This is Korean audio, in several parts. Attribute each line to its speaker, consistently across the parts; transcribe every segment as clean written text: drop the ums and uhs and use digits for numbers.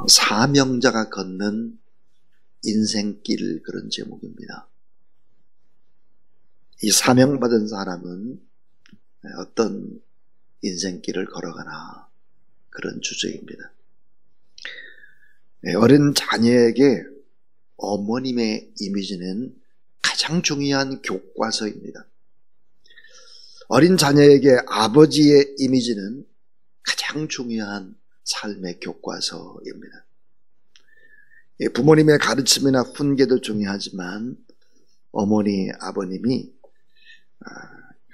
Speaker 1: 사명자가 걷는 인생길, 그런 제목입니다. 이 사명받은 사람은 어떤 인생길을 걸어가나, 그런 주제입니다. 어린 자녀에게 어머님의 이미지는 가장 중요한 교과서입니다. 어린 자녀에게 아버지의 이미지는 가장 중요한 삶의 교과서입니다. 부모님의 가르침이나 훈계도 중요하지만 어머니, 아버님이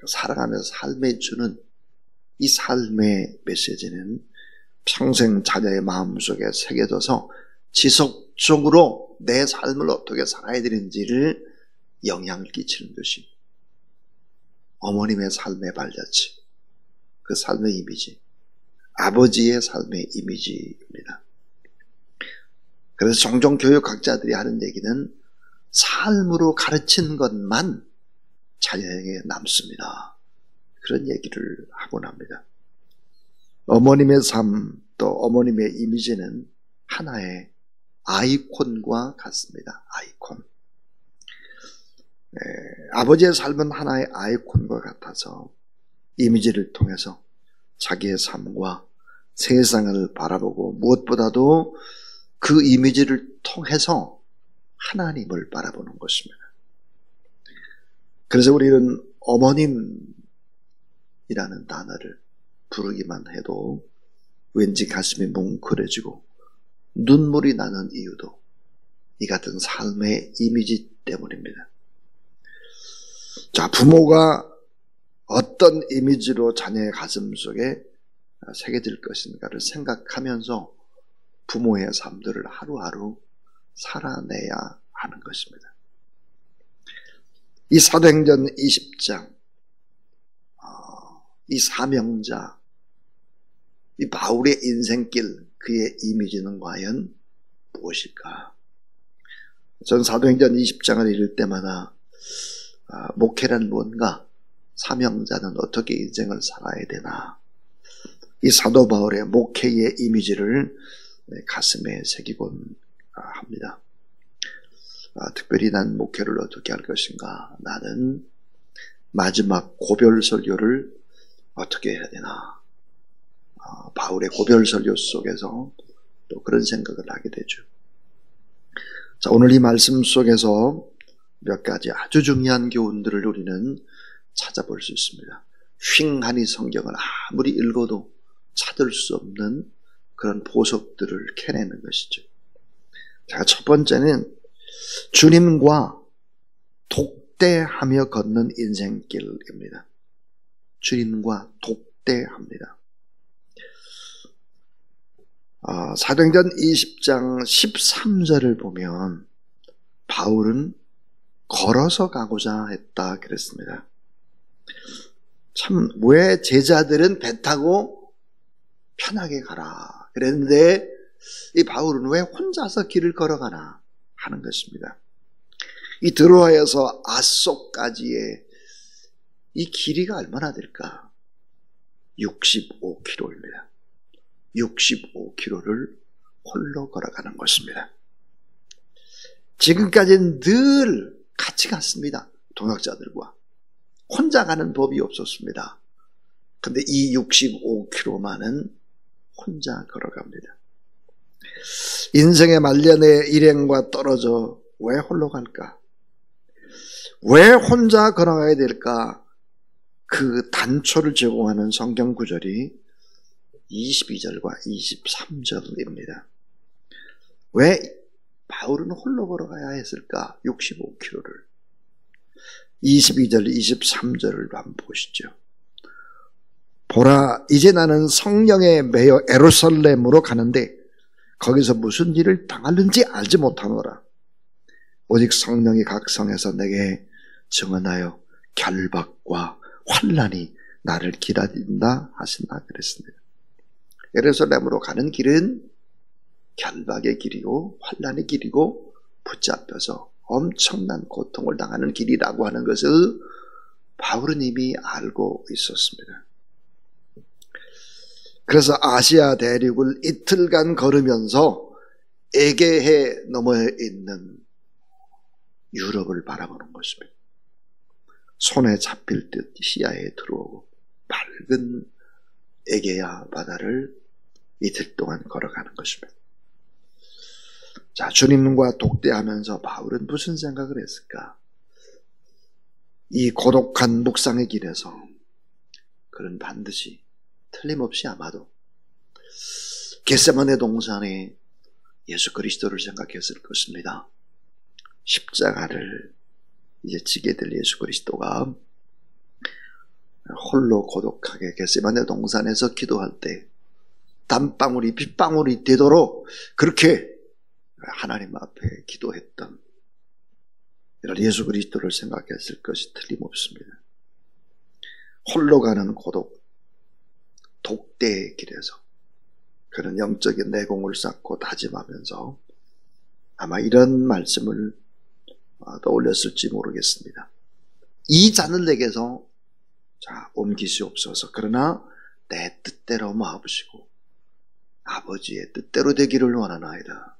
Speaker 1: 살아가면서 삶에 주는 이 삶의 메시지는 평생 자녀의 마음속에 새겨져서 지속적으로 내 삶을 어떻게 살아야 되는지를 영향을 끼치는 것입니다. 어머님의 삶의 발자취, 그 삶의 이미지, 아버지의 삶의 이미지입니다. 그래서 종종 교육학자들이 하는 얘기는 삶으로 가르친 것만 자녀에게 남습니다. 그런 얘기를 하곤 합니다. 어머님의 삶, 또 어머님의 이미지는 하나의 아이콘과 같습니다. 아이콘. 아버지의 삶은 하나의 아이콘과 같아서 이미지를 통해서 자기의 삶과 세상을 바라보고, 무엇보다도 그 이미지를 통해서 하나님을 바라보는 것입니다. 그래서 우리는 어머님이라는 단어를 부르기만 해도 왠지 가슴이 뭉클해지고 눈물이 나는 이유도 이 같은 삶의 이미지 때문입니다. 자, 부모가 어떤 이미지로 자녀의 가슴 속에 새겨질 것인가를 생각하면서 부모의 삶들을 하루하루 살아내야 하는 것입니다. 이 사도행전 20장, 이 사명자, 이 바울의 인생길, 그의 이미지는 과연 무엇일까? 전 사도행전 20장을 읽을 때마다 목회란 뭔가, 사명자는 어떻게 인생을 살아야 되나, 이 사도 바울의 목회의 이미지를 가슴에 새기곤 합니다. 특별히 난 목회를 어떻게 할 것인가, 나는 마지막 고별 설교를 어떻게 해야 되나, 바울의 고별 설교 속에서 또 그런 생각을 하게 되죠. 자, 오늘 이 말씀 속에서 몇 가지 아주 중요한 교훈들을 우리는 찾아볼 수 있습니다. 휑하니 성경을 아무리 읽어도 찾을 수 없는 그런 보석들을 캐내는 것이죠. 자, 첫 번째는 주님과 독대하며 걷는 인생길입니다. 주님과 독대합니다. 사도행전 20장 13절을 보면 바울은 걸어서 가고자 했다 그랬습니다. 참, 왜 제자들은 배 타고 편하게 가라 그랬는데 이 바울은 왜 혼자서 길을 걸어가나 하는 것입니다. 이 드로아에서 아소까지의 이 길이가 얼마나 될까? 65km입니다. 65km를 홀로 걸어가는 것입니다. 지금까지는 늘 같이 갔습니다. 동역자들과. 혼자 가는 법이 없었습니다. 근데 이 65km만은 혼자 걸어갑니다. 인생의 말년의 일행과 떨어져 왜 홀로 갈까? 왜 혼자 걸어가야 될까? 그 단초를 제공하는 성경 구절이 22절과 23절입니다. 왜 바울은 홀로 걸어가야 했을까? 65km를. 22절, 23절을 한번 보시죠. 보라, 이제 나는 성령에 매여 예루살렘으로 가는데 거기서 무슨 일을 당하는지 알지 못하노라. 오직 성령이 각 성에서 내게 증언하여 결박과 환난이 나를 기다린다 하신다 그랬습니다. 예루살렘으로 가는 길은 결박의 길이고 환난의 길이고 붙잡혀서 엄청난 고통을 당하는 길이라고 하는 것을 바울은 이미 알고 있었습니다. 그래서 아시아 대륙을 이틀간 걸으면서 에게해 넘어 있는 유럽을 바라보는 것입니다. 손에 잡힐 듯 시야에 들어오고 밝은 에게야 바다를 이틀 동안 걸어가는 것입니다. 자, 주님과 독대하면서 바울은 무슨 생각을 했을까? 이 고독한 묵상의 길에서 그는 반드시 틀림없이 아마도 겟세마네 동산에 예수 그리스도를 생각했을 것입니다. 십자가를 이제 지게 될 예수 그리스도가 홀로 고독하게 겟세마네 동산에서 기도할 때 땀방울이 빗방울이 되도록 그렇게 하나님 앞에 기도했던 이런 예수 그리스도를 생각했을 것이 틀림없습니다. 홀로 가는 고독, 독대의 길에서 그는 영적인 내공을 쌓고 다짐하면서 아마 이런 말씀을 떠올렸을지 모르겠습니다. 이 잔을 내게서 옮기시옵소서. 그러나 내 뜻대로 마옵시고 아버지의 뜻대로 되기를 원하나이다.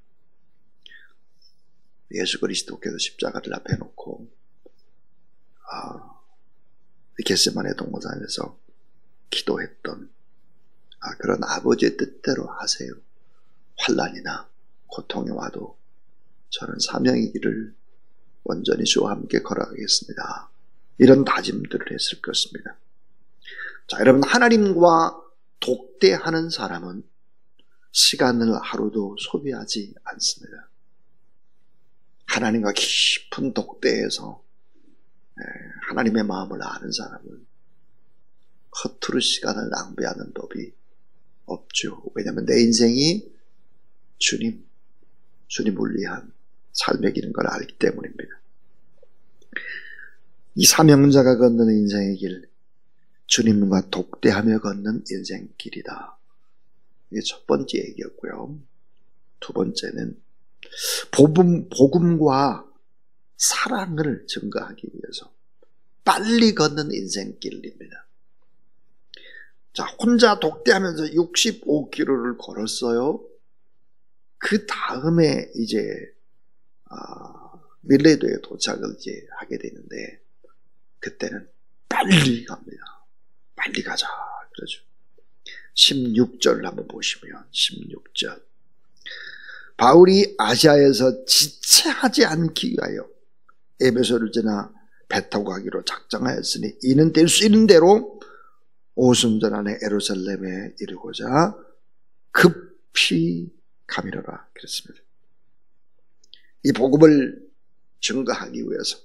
Speaker 1: 예수 그리스도께서 십자가를 앞에 놓고 겟세마네 동산에서 기도했던 그런 아버지의 뜻대로 하세요. 환난이나 고통이 와도 저는 사명의 길을 온전히 주와 함께 걸어가겠습니다. 이런 다짐들을 했을 것입니다. 자, 여러분, 하나님과 독대하는 사람은 시간을 하루도 소비하지 않습니다. 하나님과 깊은 독대에서 하나님의 마음을 아는 사람은 허투루 시간을 낭비하는 법이 없죠. 왜냐하면 내 인생이 주님을 위한 삶의 길인 걸 알기 때문입니다. 이 사명자가 걷는 인생의 길, 주님과 독대하며 걷는 인생 길이다. 이게 첫 번째 얘기였고요. 두 번째는 복음과 사랑을 증거하기 위해서 빨리 걷는 인생길입니다. 자, 혼자 독대하면서 65km를 걸었어요. 그 다음에 이제 밀레도에 도착을 이제 하게 되는데 그때는 빨리 갑니다. 빨리 가자 그러죠. 16절 한번 보시면 16절 바울이 아시아에서 지체하지 않기 위하여 에베소를 지나 배 타고 가기로 작정하였으니 이는 될 수 있는 대로 오순절 안에 예루살렘에 이르고자 급히 가미르라 그랬습니다. 이 복음을 증거하기 위해서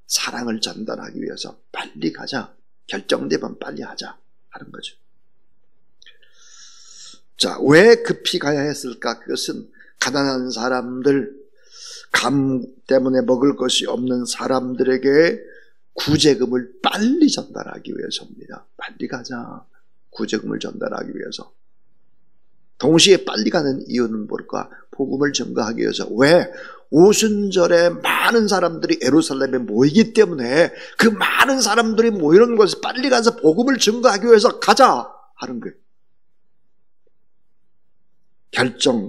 Speaker 1: 사랑을 전달하기 위해서 빨리 가자, 결정되면 빨리 하자 하는 거죠. 자, 왜 급히 가야 했을까? 그것은 가난한 사람들, 감 때문에 먹을 것이 없는 사람들에게 구제금을 빨리 전달하기 위해서입니다. 빨리 가자. 구제금을 전달하기 위해서. 동시에 빨리 가는 이유는 뭘까? 복음을 증거하기 위해서. 왜? 오순절에 많은 사람들이 예루살렘에 모이기 때문에 그 많은 사람들이 모이는 곳에 빨리 가서 복음을 증거하기 위해서 가자 하는 거예요.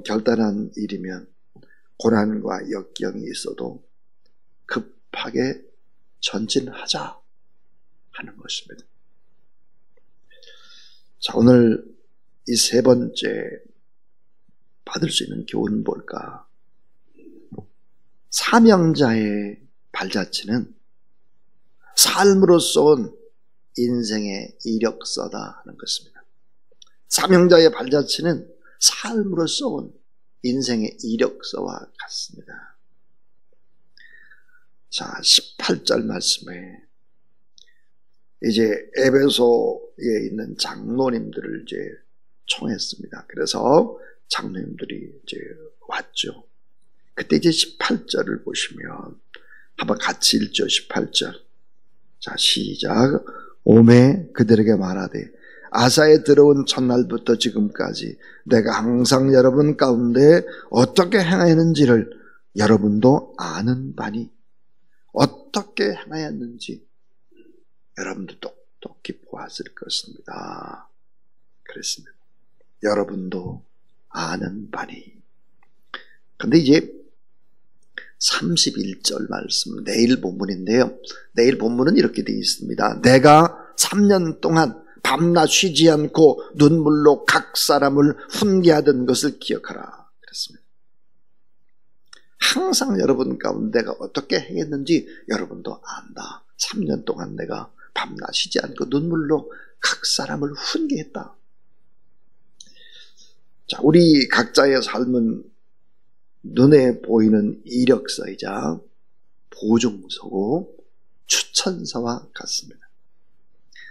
Speaker 1: 결단한 일이면 고난과 역경이 있어도 급하게 전진하자 하는 것입니다. 자, 오늘 이 세 번째 받을 수 있는 교훈은 뭘까? 사명자의 발자취는 삶으로서 온 인생의 이력서다 하는 것입니다. 사명자의 발자취는 삶으로서 온 인생의 이력서와 같습니다. 자, 18절 말씀에 이제 에베소에 있는 장로님들을 이제 청했습니다. 그래서 장로님들이 이제 왔죠. 그때 이제 18절을 보시면 한번 같이 읽죠. 18절. 자, 시작. 오매 그들에게 말하되 아사에 들어온 첫날부터 지금까지 내가 항상 여러분 가운데 어떻게 행하였는지를 여러분도 아는 바니 어떻게 행하였는지 여러분도 똑똑히 보았을 것입니다. 그랬습니다. 여러분도 아는 바니 근데 이제 31절 말씀, 내일 본문인데요. 내일 본문은 이렇게 되어 있습니다. 내가 3년 동안 밤낮 쉬지 않고 눈물로 각 사람을 훈계하던 것을 기억하라. 그랬습니다. 항상 여러분 가운데 내가 어떻게 행했는지 여러분도 안다. 3년 동안 내가 밤낮 쉬지 않고 눈물로 각 사람을 훈계했다. 자, 우리 각자의 삶은 눈에 보이는 이력서이자 보증서고 추천서와 같습니다.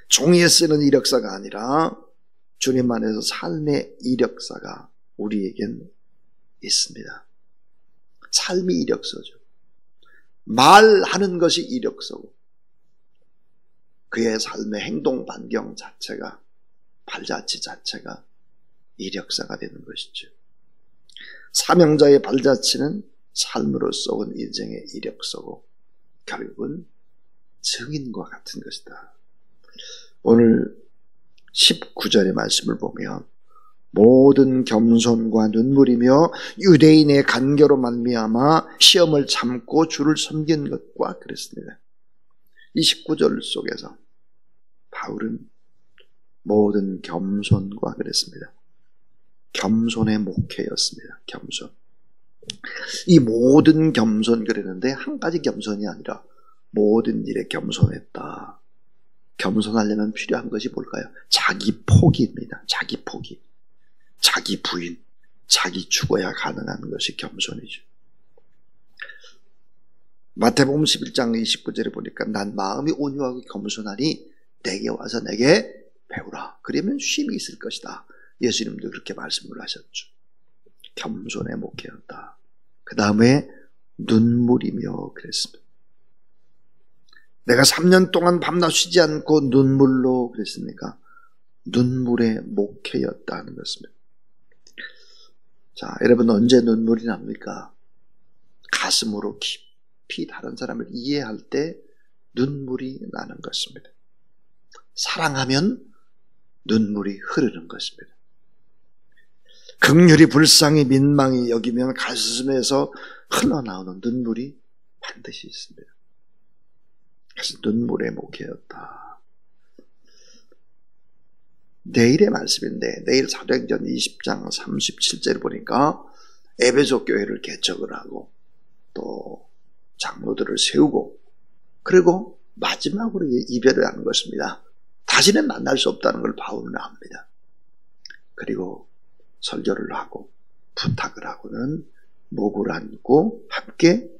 Speaker 1: 종이에 쓰는 이력서가 아니라 주님 안에서 삶의 이력서가 우리에겐 있습니다. 삶이 이력서죠. 말하는 것이 이력서고 그의 삶의 행동 반경 자체가, 발자취 자체가 이력서가 되는 것이죠. 사명자의 발자취는 삶으로 쏘은 인생의 이력서고 결국은 증인과 같은 것이다. 오늘 19절의 말씀을 보면 모든 겸손과 눈물이며 유대인의 간교로 말미암아 시험을 참고 주를 섬긴 것과 그랬습니다. 이 19절 속에서 바울은 모든 겸손과 그랬습니다. 겸손의 목회였습니다. 겸손. 이 모든 겸손 그랬는데 한 가지 겸손이 아니라 모든 일에 겸손했다. 겸손하려면 필요한 것이 뭘까요? 자기 포기입니다. 자기 포기. 자기 부인. 자기 죽어야 가능한 것이 겸손이죠. 마태복음 11장 29절에 보니까 난 마음이 온유하고 겸손하니 내게 와서 내게 배우라. 그러면 쉼이 있을 것이다. 예수님도 그렇게 말씀을 하셨죠. 겸손의 목회였다. 그 다음에 눈물이며 그랬습니다. 내가 3년 동안 밤낮 쉬지 않고 눈물로 그랬습니까? 눈물의 목회였다는 것입니다. 자, 여러분 언제 눈물이 납니까? 가슴으로 깊이 다른 사람을 이해할 때 눈물이 나는 것입니다. 사랑하면 눈물이 흐르는 것입니다. 긍휼히 불쌍히 민망히 여기면 가슴에서 흘러나오는 눈물이 반드시 있습니다. 그래서 눈물의 목회였다. 내일의 말씀인데 내일 사도행전 20장 37절을 보니까 에베소 교회를 개척을 하고 또 장로들을 세우고 그리고 마지막으로 이별을 하는 것입니다. 다시는 만날 수 없다는 걸 바울은 압니다. 그리고 설교를 하고 부탁을 하고는 목을 안고 함께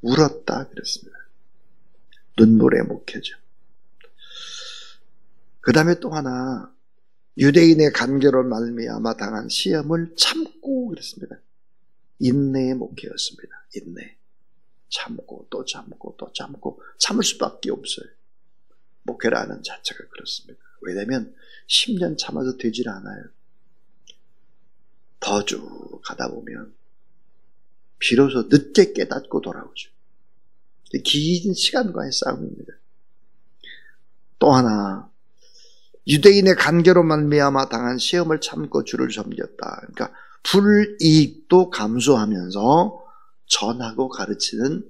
Speaker 1: 울었다 그랬습니다. 눈물의 목회죠. 그 다음에 또 하나 유대인의 간교로 말미암아 당한 시험을 참고 그랬습니다. 인내의 목회였습니다. 인내. 참고 또 참고 또 참고 참을 수밖에 없어요. 목회라는 자체가 그렇습니다. 왜냐하면 10년 참아도 되질 않아요. 더 쭉 가다 보면 비로소 늦게 깨닫고 돌아오죠. 긴 시간과의 싸움입니다. 또 하나 유대인의 간교로 말미암아 당한 시험을 참고 주를 섬겼다. 그러니까 불이익도 감수하면서 전하고 가르치는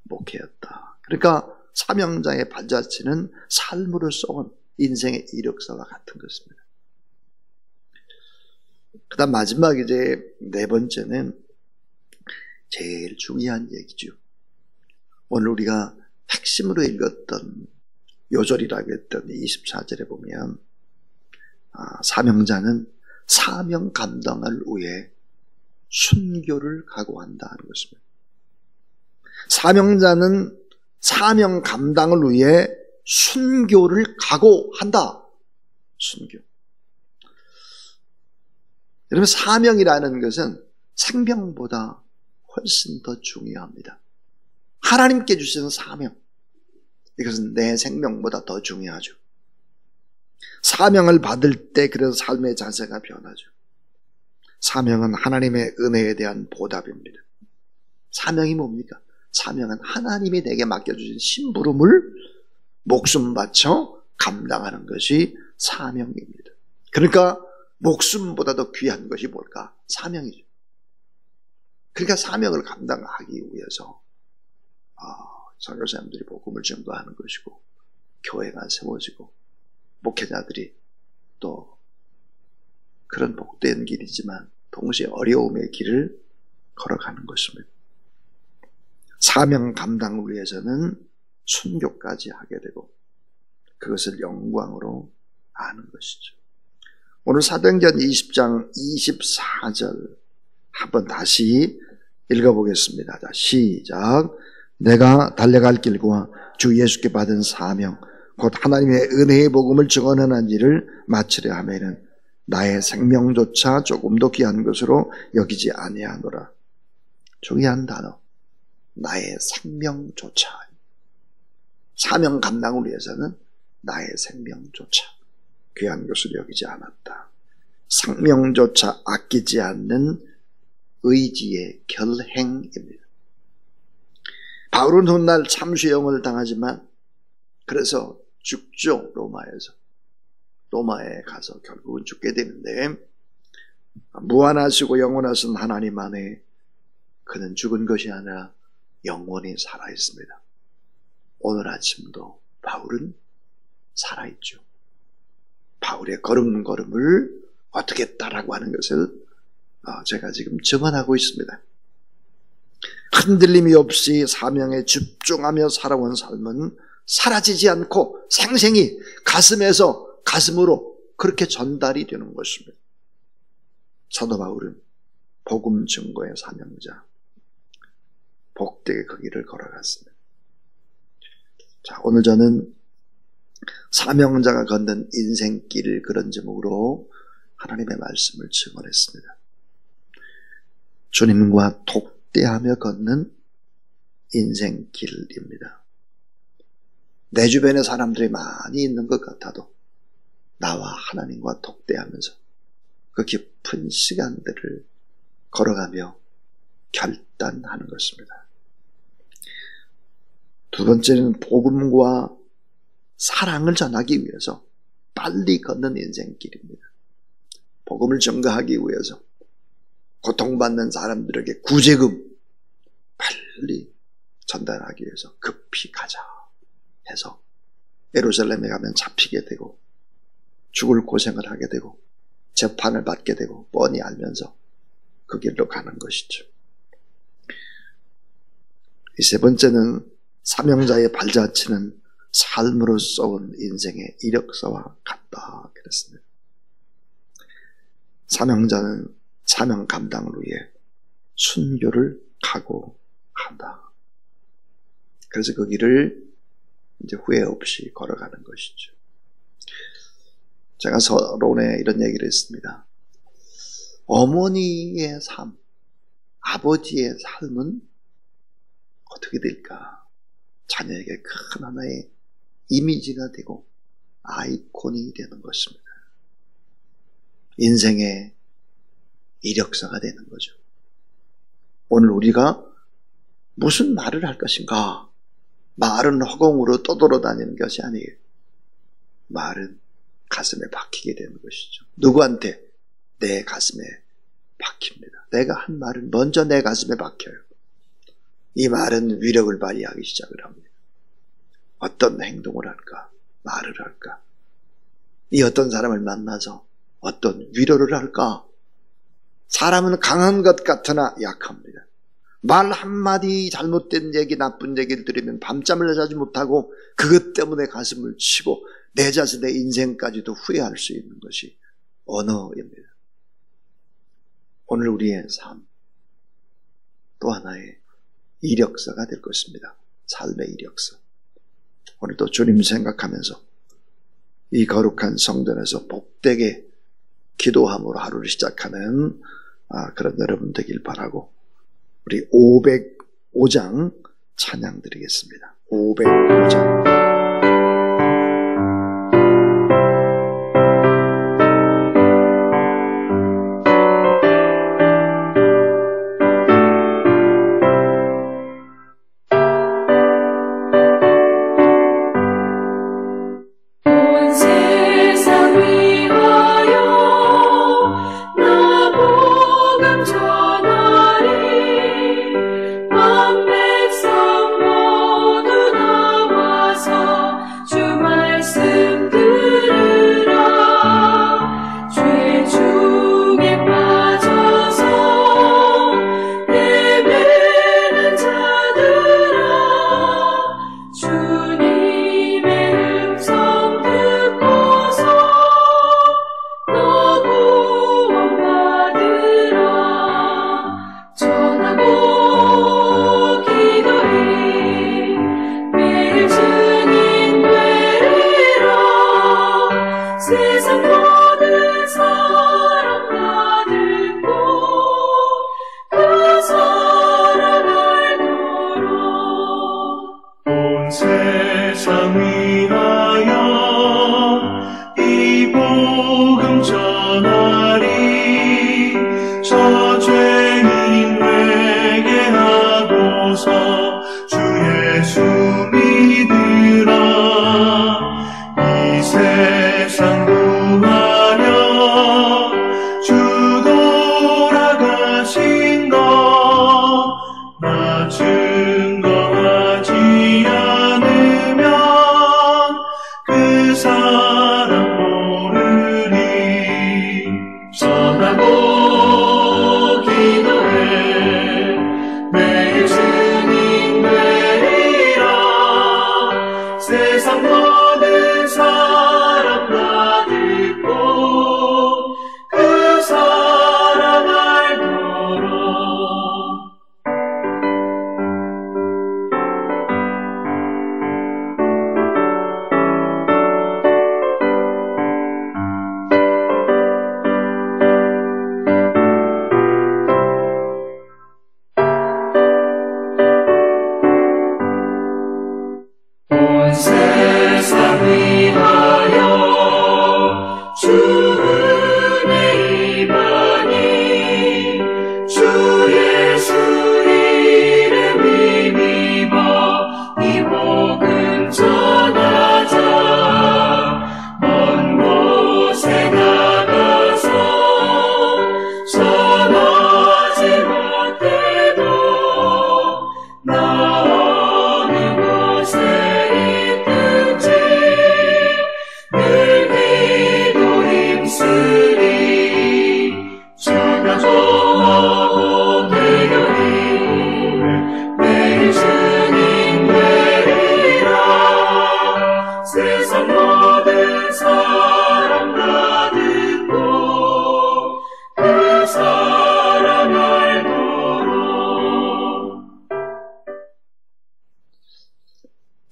Speaker 1: 목회였다. 그러니까 사명자의 발자취는 삶으로 쏘은 인생의 이력서와 같은 것입니다. 그 다음 마지막 이제 네 번째는 제일 중요한 얘기죠. 오늘 우리가 핵심으로 읽었던 요절이라고 했던 24절에 보면 사명자는 사명 감당을 위해 순교를 각오한다는 것입니다. 사명자는 사명 감당을 위해 순교를 각오한다. 순교. 여러분 사명이라는 것은 생명보다 훨씬 더 중요합니다. 하나님께 주시는 사명, 이것은 내 생명보다 더 중요하죠. 사명을 받을 때 그래서 삶의 자세가 변하죠. 사명은 하나님의 은혜에 대한 보답입니다. 사명이 뭡니까? 사명은 하나님이 내게 맡겨주신 심부름을 목숨 바쳐 감당하는 것이 사명입니다. 그러니까 목숨보다 더 귀한 것이 뭘까? 사명이죠. 그러니까 사명을 감당하기 위해서 선교사님들이 복음을 전도하는 것이고, 교회가 세워지고, 목회자들이 또 그런 복된 길이지만 동시에 어려움의 길을 걸어가는 것입니다. 사명 감당을 위해서는 순교까지 하게 되고, 그것을 영광으로 아는 것이죠. 오늘 사도행전 20장 24절 한번 다시 읽어보겠습니다. 자, 시작. 내가 달려갈 길과 주 예수께 받은 사명 곧 하나님의 은혜의 복음을 증언하는 일을 마치려 하면은 나의 생명조차 조금도 귀한 것으로 여기지 아니하노라. 중요한 단어, 나의 생명조차. 사명 감당을 위해서는 나의 생명조차 귀한 것으로 여기지 않았다. 생명조차 아끼지 않는 의지의 결행입니다. 바울은 훗날 참수형을 당하지만 그래서 죽죠. 로마에 가서 결국은 죽게 되는데, 무한하시고 영원하신 하나님 안에 그는 죽은 것이 아니라 영원히 살아있습니다. 오늘 아침도 바울은 살아있죠. 바울의 걸음걸음을 어떻게 했다라고 하는 것을 제가 지금 증언하고 있습니다. 흔들림이 없이 사명에 집중하며 살아온 삶은 사라지지 않고 생생히 가슴으로 그렇게 전달이 되는 것입니다. 사도 바울은 복음 증거의 사명자, 복되게 그 길을 걸어갔습니다. 자, 오늘 저는 사명자가 걷는 인생길, 그런 제목으로 하나님의 말씀을 증언했습니다. 주님과 독대하며 걷는 인생길입니다. 내 주변에 사람들이 많이 있는 것 같아도 나와 하나님과 독대하면서 그 깊은 시간들을 걸어가며 결단하는 것입니다. 두 번째는 복음과 사랑을 전하기 위해서 빨리 걷는 인생길입니다. 복음을 전가하기 위해서 고통받는 사람들에게 구제금 빨리 전달하기 위해서 급히 가자 해서 예루살렘에 가면 잡히게 되고 죽을 고생을 하게 되고 재판을 받게 되고 뻔히 알면서 그 길로 가는 것이죠. 이 세 번째는 사명자의 발자취는 삶으로 쏘은 인생의 이력서와 같다 그랬습니다. 사명자는 사명 감당을 위해 순교를 각오한다. 그래서 그 길을 이제 후회 없이 걸어가는 것이죠. 제가 서론에 이런 얘기를 했습니다. 어머니의 삶, 아버지의 삶은 어떻게 될까? 자녀에게 큰 하나의 이미지가 되고 아이콘이 되는 것입니다. 인생의 이력서가 되는 거죠. 오늘 우리가 무슨 말을 할 것인가? 말은 허공으로 떠돌아다니는 것이 아니에요. 말은 가슴에 박히게 되는 것이죠. 누구한테? 내 가슴에 박힙니다. 내가 한 말은 먼저 내 가슴에 박혀요. 이 말은 위력을 발휘하기 시작을 합니다. 어떤 행동을 할까? 말을 할까? 이 어떤 사람을 만나서 어떤 위로를 할까? 사람은 강한 것 같으나 약합니다. 말 한마디 잘못된 얘기, 나쁜 얘기를 들으면 밤잠을 자지 못하고 그것 때문에 가슴을 치고 내 자신의 인생까지도 후회할 수 있는 것이 언어입니다. 오늘 우리의 삶, 또 하나의 이력서가 될 것입니다. 삶의 이력서. 오늘도 주님 생각하면서 이 거룩한 성전에서 복되게 기도함으로 하루를 시작하는 그런 여러분 되길 바라고, 우리 505장 찬양 드리겠습니다. 505장.
Speaker 2: 위하여 나 복음 전하리.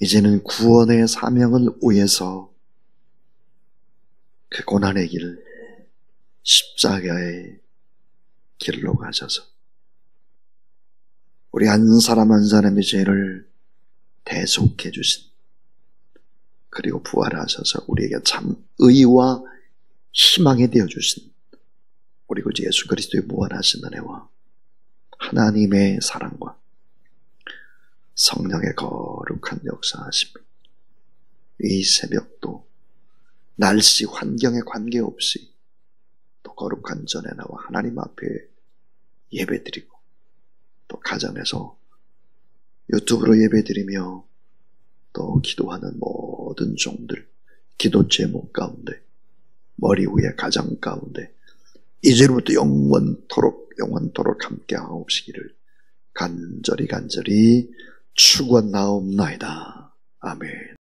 Speaker 1: 이제는 구원의 사명을 위해서 그 고난의 길, 십자가의 길로 가셔서 우리 한 사람 한 사람의 죄를 대속해 주신, 그리고 부활하셔서 우리에게 참 의와 희망이 되어 주신 우리 구 예수 그리스도의 무한하신 은혜와 하나님의 사랑과 성령의 거룩한 역사하심이 이 새벽도 날씨 환경에 관계없이 또 거룩한 전에 나와 하나님 앞에 예배드리고, 또 가정에서 유튜브로 예배드리며 또 기도하는 모든 종들, 기도 제목 가운데, 머리 위에 가정 가운데 이제부터 영원토록 함께 하옵시기를 간절히 축원나옵나이다. 아멘.